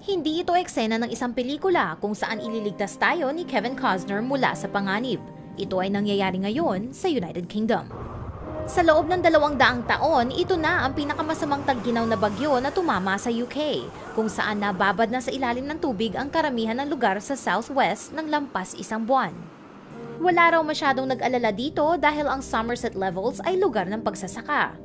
Hindi ito eksena ng isang pelikula kung saan ililigtas tayo ni Kevin Costner mula sa panganib. Ito ay nangyayari ngayon sa United Kingdom. Sa loob ng 200 taon, ito na ang pinakamasamang tagginaw na bagyo na tumama sa UK, kung saan nababad na sa ilalim ng tubig ang karamihan ng lugar sa southwest ng lampas isang buwan. Wala raw masyadong nag-alala dito dahil ang Somerset Levels ay lugar ng pagsasaka.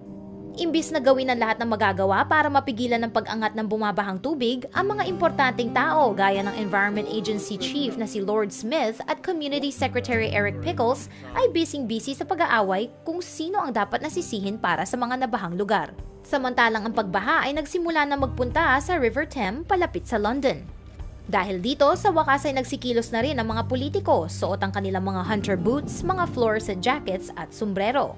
Imbis na gawin ang lahat ng magagawa para mapigilan ang pag-angat ng bumabahang tubig, ang mga importanteng tao gaya ng Environment Agency Chief na si Lord Smith at Community Secretary Eric Pickles ay busy sa pag-aaway kung sino ang dapat nasisihin para sa mga nabahang lugar. Samantalang ang pagbaha ay nagsimula na magpunta sa River Thames palapit sa London. Dahil dito, sa wakas ay nagsikilos na rin ang mga politiko, suot ang kanilang mga hunter boots, mga fluorescent jackets at sombrero.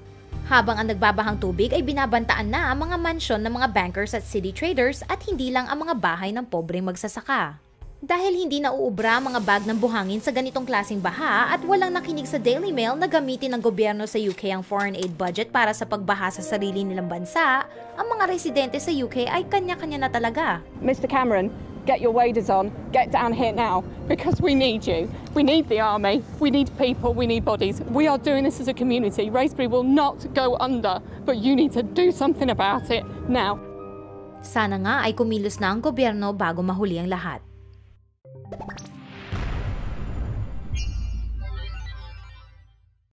Habang ang nagbabahang tubig ay binabantaan na ang mga mansyon ng mga bankers at city traders at hindi lang ang mga bahay ng pobreng magsasaka. Dahil hindi nauubra ang mga bag ng buhangin sa ganitong klaseng baha at walang nakinig sa Daily Mail na gamitin ng gobyerno sa UK ang foreign aid budget para sa pagbaha sa sarili nilang bansa, ang mga residente sa UK ay kanya-kanya na talaga. Mr. Cameron, get your waders on, get down here now, because we need you. We need the army, we need people, we need bodies. We are doing this as a community. Raisbury will not go under, but you need to do something about it now. Sana nga ay kumilos na ang gobyerno bago mahuli ang lahat.